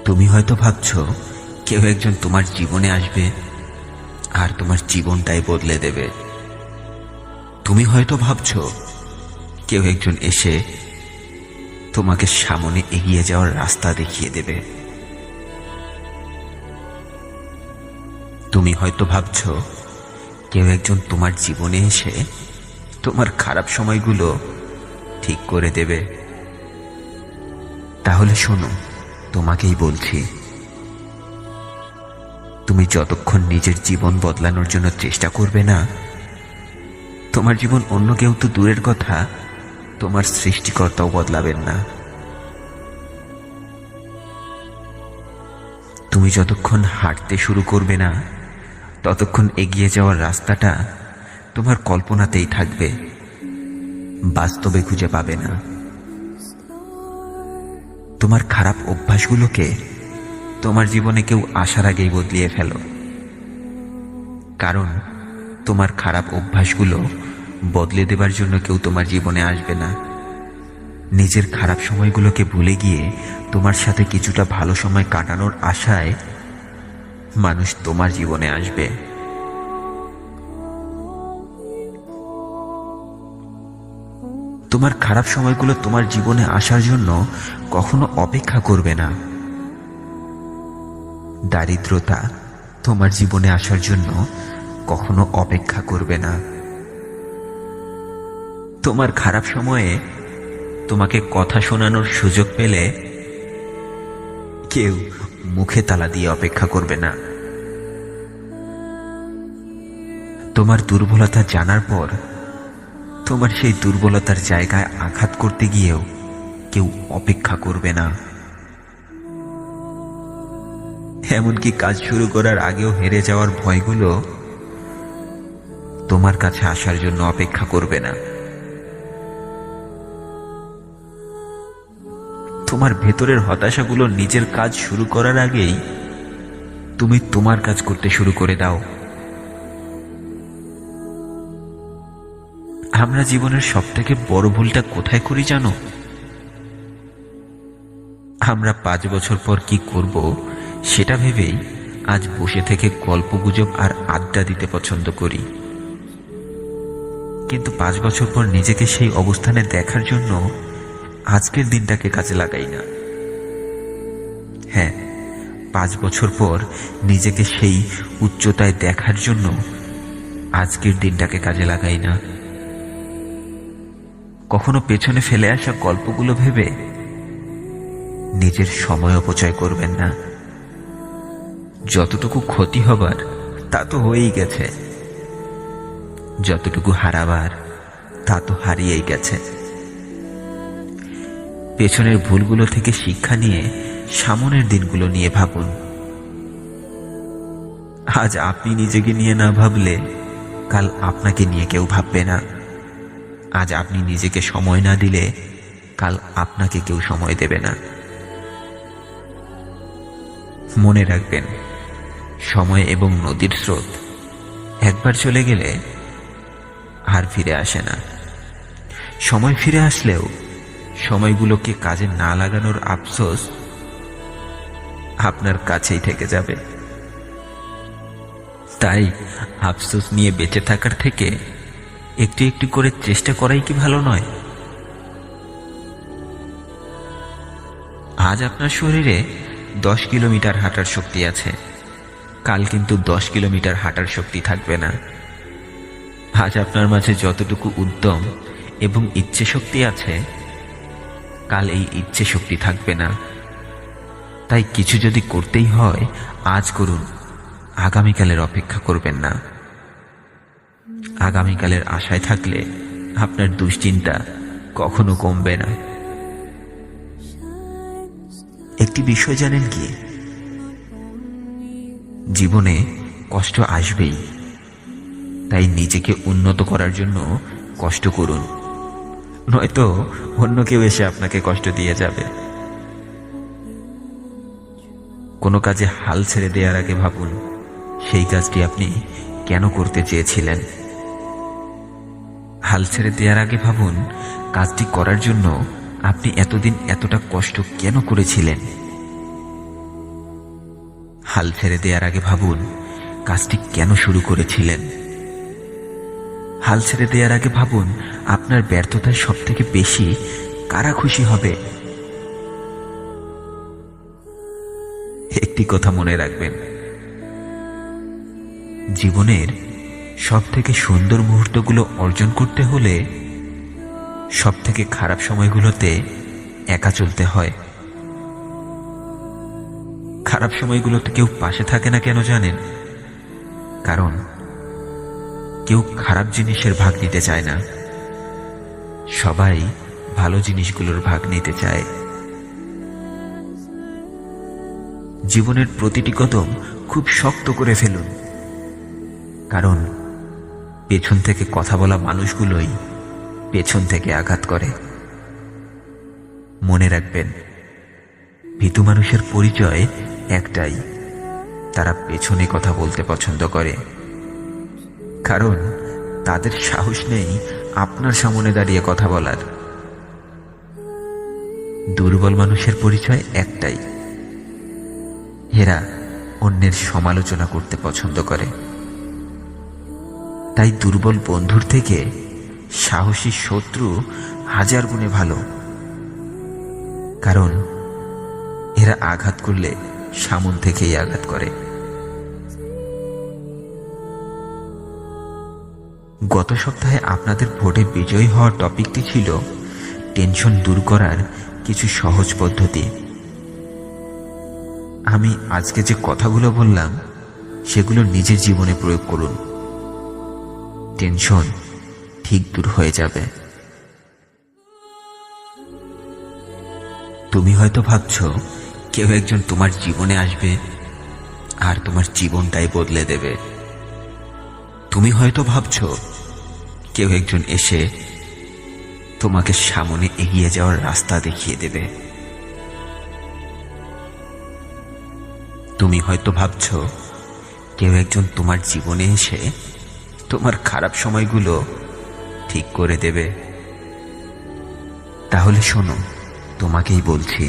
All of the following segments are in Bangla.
তুমি হয়তো ভাবছো কেউ একজন তোমার জীবনে আসবে আর তোমার জীবনটাই বদলে দেবে। তুমি হয়তো ভাবছো কেউ একজন এসে তোমাকে সামনে এগিয়ে যাওয়ার রাস্তা দেখিয়ে দেবে। তুমি হয়তো ভাবছো কেউ একজন তোমার জীবনে এসে তোমার খারাপ সময়গুলো ঠিক করে দেবে। তাহলে শোনো, তোমাকেই বলছি, তুমি যতক্ষণ নিজের জীবন বদলানোর জন্য চেষ্টা করবে না, তোমার জীবন অন্য কেউ তো দূরের কথা, তোমার সৃষ্টিকর্তাও বদলাবেন না। তুমি যতক্ষণ হাঁটতে শুরু করবে না, ততক্ষণ এগিয়ে যাওয়ার রাস্তাটা তোমার কল্পনাতেই থাকবে, বাস্তবে খুঁজে পাবে না। তোমার খারাপ অভ্যাসগুলোকে তোমার জীবনে কেউ আসার আগেই বদলিয়ে ফেলো, কারণ তোমার খারাপ অভ্যাসগুলো বদলে দেবার জন্য কেউ তোমার জীবনে আসবে না। নিজের খারাপ সময়গুলোকে ভুলে গিয়ে তোমার সাথে কিছুটা ভালো সময় কাটানোর আশায় মানুষ তোমার জীবনে আসবে। তোমার খারাপ সময়গুলো তোমার জীবনে আসার জন্য কখনো অপেক্ষা করবে না। দারিদ্রতা তোমার জীবনে আসার জন্য কখনো অপেক্ষা করবে না। তোমার খারাপ সময়ে তোমাকে কথা শোনানোর সুযোগ পেলে কেউ মুখে তালা দিয়ে অপেক্ষা করবে না। তোমার দুর্বলতা জানার পর তোমার সেই দুর্বলতার জায়গায় আঘাত করতে গিয়েও কেউ অপেক্ষা করবে না। এমনকি কাজ শুরু করার আগেও হেরে যাওয়ার ভয়গুলো তোমার কাছে আসার জন্য অপেক্ষা করবে না। তোমার ভেতরের হতাশাগুলো নিজের কাজ শুরু করার আগেই তুমি তোমার কাজ করতে শুরু করে দাও। আমরা জীবনের সবথেকে বড় ভুলটা কোথায় করি জানো? আমরা 5 বছর পর কি করব সেটা ভেবেই আজ বসে থেকে গল্পগুজব আর আড্ডা দিতে পছন্দ করি, কিন্তু 5 বছর পর নিজেকে সেই অবস্থানে দেখার জন্য আজকের দিনটাকে কাজে লাগাই না। হ্যাঁ, 5 বছর পর নিজেকে সেই উচ্চতায় দেখার জন্য আজকের দিনটাকে কাজে লাগাই না। কখনো পেছনে ফেলে আসা গল্পগুলো ভেবে নিজের সময় অপচয় করবেন না। যতটুকু ক্ষতি হবার তা তো হয়েই গেছে, যতটুকু হারাবার তা তো হারিয়েই গেছে। পেছনের ভুলগুলো থেকে শিক্ষা নিয়ে সামনের দিনগুলো নিয়ে ভাবুন। আজ আপনি নিজেকে নিয়ে না ভাবলে কাল আপনাকে নিয়ে কেউ ভাববে না। আজ আপনি নিজেকে সময় না দিলে কাল আপনাকে কেউ সময় দেবে না। মনে রাখবেন, সময় এবং নদীর স্রোত একবার চলে গেলে আর ফিরে আসে না। সময় ফিরে আসলেও সময়গুলোকে কাজে না লাগানোর আফসোস আপনার কাছেই থেকে যাবে। তাই আফসোস নিয়ে বেঁচে থাকার থেকে একটু একটু করে চেষ্টা করাই কি ভালো নয়? আজ আপনার শরীরে 10 কিলোমিটার হাঁটার শক্তি আছে, কাল কিন্তু 10 কিলোমিটার হাঁটার শক্তি থাকবে না। আজ আপনার মাঝে যতটুকু উদ্যম এবং ইচ্ছে শক্তি আছে, কাল এই ইচ্ছে শক্তি থাকবে না। তাই কিছু যদি করতেই হয় আজ করুন, আগামীকালের অপেক্ষা করবেন না। আগামীকালের আশায় থাকলে আপনার দুশ্চিন্তা কখনো কমবে না। একটি বিষয় জানেন কি? জীবনে কষ্ট আসবেই, তাই নিজেকে উন্নত করার জন্য কষ্ট করুন, নয়তো অন্য কেউ এসে আপনাকে কষ্ট দিয়ে যাবে। কোনো কাজে হাল ছেড়ে দেওয়ার আগে ভাবুন সেই কাজটি আপনি কেন করতে চেয়েছিলেন। হাল ছেড়ে দেওয়ার আগে ভাবুন কাজটি করার জন্য আপনি এতদিন এতটা কষ্ট কেন করেছিলেন। হাল ছেড়ে দেওয়ার আগে ভাবুন কাজটি কেন শুরু করেছিলেন। হাল ছেড়ে দেওয়ার আগে ভাবুন আপনার ব্যর্থতায় সবথেকে বেশি কারা খুশি হবে। একটি কথা মনে রাখবেন, জীবনের সবথেকে সুন্দর মুহূর্তগুলো অর্জন করতে হলে সবথেকে খারাপ সময়গুলোতে একা চলতে হয়। খারাপ সময়গুলোতে কেউ পাশে থাকে না কেন জানেন? কারণ কেউ খারাপ জিনিসের ভাগ নিতে চায় না, সবাই ভালো জিনিসগুলোর ভাগ নিতে চায়। জীবনের প্রতিটি কদম খুব শক্ত করে ফেলুন, কারণ পেছন থেকে কথা বলা মানুষগুলোই পেছন থেকে আঘাত করে। মনে রাখবেন, ভীতু মানুষের পরিচয় একটাই, তারা পেছনে কথা বলতে পছন্দ করে, কারণ তাদের সাহস নেই আপনার সামনে দাঁড়িয়ে কথা বলার। দুর্বল মানুষের পরিচয় একটাই, এরা অন্যের সমালোচনা করতে পছন্দ করে। তাই দুর্বল বন্ধুর থেকে সাহসী শত্রু হাজার গুণে ভালো, কারণ এরা আঘাত করলে সামন থেকেই আঘাত করে। গত সপ্তাহে আপনাদের ভোটে বিজয়ী হওয়ার টপিকটি ছিল টেনশন দূর করার কিছু সহজ পদ্ধতি। আমি আজকে যে কথাগুলো বললাম সেগুলো নিজের জীবনে প্রয়োগ করুন, টেনশন ঠিক দূর হয়ে যাবে। তুমি হয়তো ভাবছো কেউ একজন তোমার জীবনে আসবে আর তোমার জীবনটাই বদলে দেবে। তুমি হয়তো ভাবছো কেউ একজন এসে তোমাকে সামনে এগিয়ে যাওয়ার রাস্তা দেখিয়ে দেবে। তুমি হয়তো ভাবছো কেউ একজন তোমার জীবনে এসে তোমার খারাপ সময়গুলো ঠিক করে দেবে। তাহলে শোনো, তোমাকেই বলছি,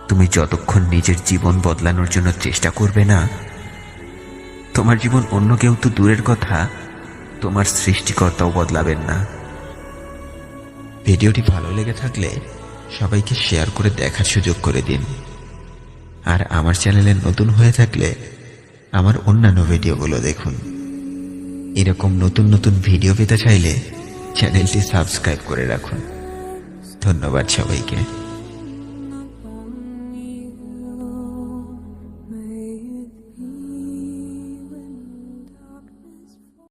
তুমি যতক্ষণ নিজের জীবন বদলানোর জন্য চেষ্টা করবে না, তোমার জীবন অন্য কেউ তো দূরের কথা, তোমার সৃষ্টিকর্তাও বদলাবেন না। ভিডিওটি ভালো লেগে থাকলে সবাইকে শেয়ার করে দেখার সুযোগ করে দিন। আর আমার চ্যানেলে নতুন হয়ে থাকলে আমার অন্যান্য ভিডিওগুলো দেখুন। এরকম নতুন নতুন ভিডিও পেতে চাইলে চ্যানেলটি সাবস্ক্রাইব করে রাখুন। ধন্যবাদ সবাইকে।